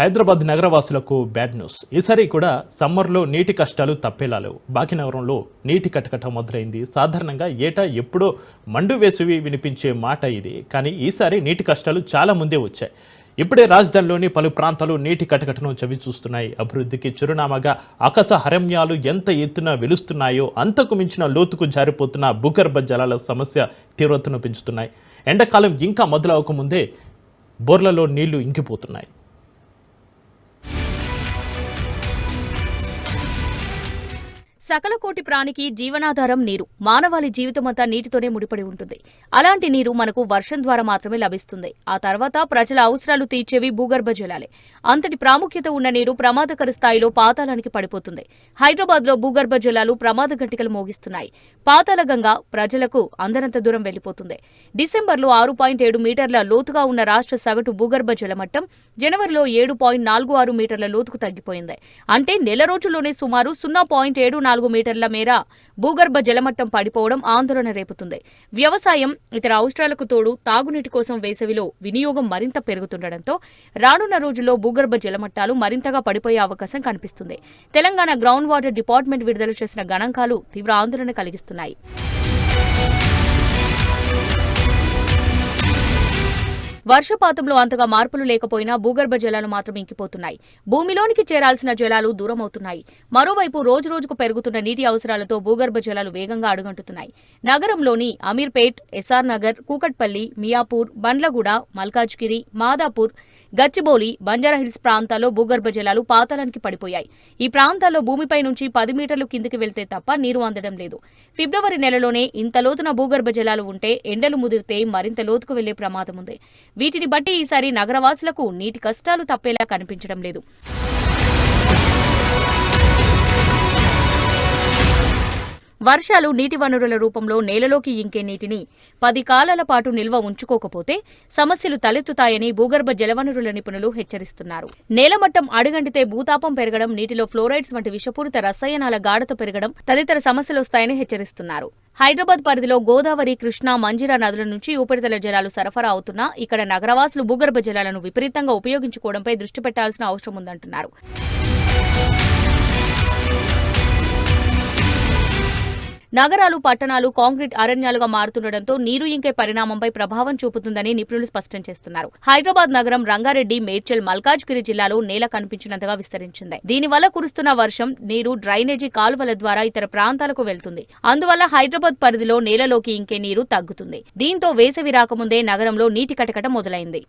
Hyderabad నగరవాసులకు bad news. ఈసారి కూడా సమ్మర్లో నీటి కష్టాలు తప్పేలాలేవు. భాగ్యనగరంలో నీటి కటకట మొదలైంది. సాధారణంగా ఏటా ఎప్పుడో మండు వేసవి వినిపించే మాట ఇది. కానీ ఈసారి నీటి కష్టాలు చాలా ముందే వచ్చాయి. ఇప్పుడే రాజధానిలోని పలు ప్రాంతాలు నీటి కటకటను చవి చూస్తున్నాయి. అభివృద్ధికి చిరునామాగా ఆకాశ హరణ్యాలు ఎంత ఎత్తున వెలుస్తున్నాయో అంతకు మించిన లోతుకు జారిపోతున్న భూగర్భ జలాల సమస్య తీవ్రతను పెంచుతున్నాయి. ఎండాకాలం ఇంకా మొదలవకముందే బోర్లలో నీళ్లు ఇంకిపోతున్నాయి. సకల కోటి ప్రాణికి జీవనాధారం నీరు. మానవాళి జీవితమంతా నీటితోనే ముడిపడి ఉంటుంది. అలాంటి నీరు మనకు వర్షం ద్వారా మాత్రమే లభిస్తుంది. ఆ తర్వాత ప్రజల అవసరాలు తీర్చేవి భూగర్భ జలాలే. అంతటి ప్రాముఖ్యత ఉన్న నీరు ప్రమాదకర స్థాయిలో పాతాళానికి పడిపోతుంది. హైదరాబాద్లో భూగర్భ జలాలు ప్రమాద గంటికలు మోగిస్తున్నాయి. పాతాళ గంగ ప్రజలకు అందనంత దూరం వెళ్లిపోతుంది. డిసెంబర్లో 6.7 మీటర్ల లోతుగా ఉన్న రాష్ట్ర సగటు భూగర్భ జలమట్టం జనవరిలో 7.46 మీటర్ల లోతుకు తగ్గిపోయింది. అంటే నెల రోజుల్లోనే సుమారు 0.74 మీటర్ల మేర భూగర్భ జలమట్టం పడిపోవడం ఆందోళన రేపుతుంది. వ్యవసాయం, ఇతర అవసరాలకు తోడు తాగునీటి కోసం వేసవిలో వినియోగం మరింత పెరుగుతుండటంతో రానున్న రోజుల్లో భూగర్భ జలమట్టాలు మరింతగా పడిపోయే అవకాశం కనిపిస్తుంది. తెలంగాణ గ్రౌండ్ వాటర్ డిపార్ట్మెంట్ విడుదల చేసిన గణాంకాలు తీవ్ర ఆందోళన కలిగిస్తున్నాయి. వర్షపాతంలో అంతగా మార్పులు లేకపోయినా భూగర్భ జలాలు మాత్రం ఇంకిపోతున్నాయి. భూమిలోనికి చేరాల్సిన జలాలు దూరమవుతున్నాయి. మరోవైపు రోజురోజుకు పెరుగుతున్న నీటి అవసరాలతో భూగర్భ జలాలు వేగంగా అడుగంటుతున్నాయి. నగరంలోని అమీర్పేట్, ఎస్ఆర్ నగర్, కూకట్పల్లి, మియాపూర్, బండ్లగూడ, మల్కాజ్గిరి, మాదాపూర్, గచ్చిబౌలి, బంజారాహిల్స్ ప్రాంతాల్లో భూగర్భ జలాలు పాతాళానికి పడిపోయాయి. ఈ ప్రాంతాల్లో భూమిపై నుంచి 10 మీటర్లు కిందికి వెళ్తే తప్ప నీరు అందడం లేదు. ఫిబ్రవరి నెలలోనే ఇంత లోతున భూగర్భ జలాలు ఉంటే ఎండలు ముదిరితే మరింత లోతుకు వెళ్లే ప్రమాదం ఉంది. వీటిని బట్టి ఈసారి నగరవాసులకు నీటి కష్టాలు తప్పేలా కనిపించడం లేదు. వర్షాలు నీటి వనరుల రూపంలో నేలలోకి ఇంకే నీటిని 10 కాలాల పాటు నిల్వ ఉంచుకోకపోతే సమస్యలు తలెత్తుతాయని భూగర్భ జలవనరుల నిపుణులు హెచ్చరిస్తున్నారు. నేలమట్టం అడుగంటితే భూతాపం పెరగడం, నీటిలో ఫ్లోరైడ్స్ వంటి విషపూరిత రసాయనాల గాఢత పెరగడం తదితర సమస్యలొస్తాయని హెచ్చరిస్తున్నారు. హైదరాబాద్ పరిధిలో గోదావరి, కృష్ణా, మంజిరా నదుల నుంచి ఉపరితల జలాలు సరఫరా అవుతున్నా ఇక్కడ నగరవాసులు భూగర్భ జలాలను విపరీతంగా ఉపయోగించుకోవడంపై దృష్టి పెట్టాల్సిన అవసరం ఉందంటున్నారు. నగరాలు, పట్టణాలు కాంక్రీట్ అరణ్యాలుగా మారుతుండటంతో నీరు ఇంకే పరిణామంపై ప్రభావం చూపుతుందని నిపుణులు స్పష్టం చేస్తున్నారు. హైదరాబాద్ నగరం, రంగారెడ్డి, మేడ్చల్, మల్కాజ్గిరి జిల్లాలో నేల కనిపించినంతగా విస్తరించింది. దీనివల్ల కురుస్తున్న వర్షం నీరు డ్రైనేజీ కాలువల ద్వారా ఇతర ప్రాంతాలకు వెళ్తుంది. అందువల్ల హైదరాబాద్ పరిధిలో నేలలోకి ఇంకే నీరు తగ్గుతుంది. దీంతో వేసవి రాకముందే నగరంలో నీటి కటకట మొదలైంది.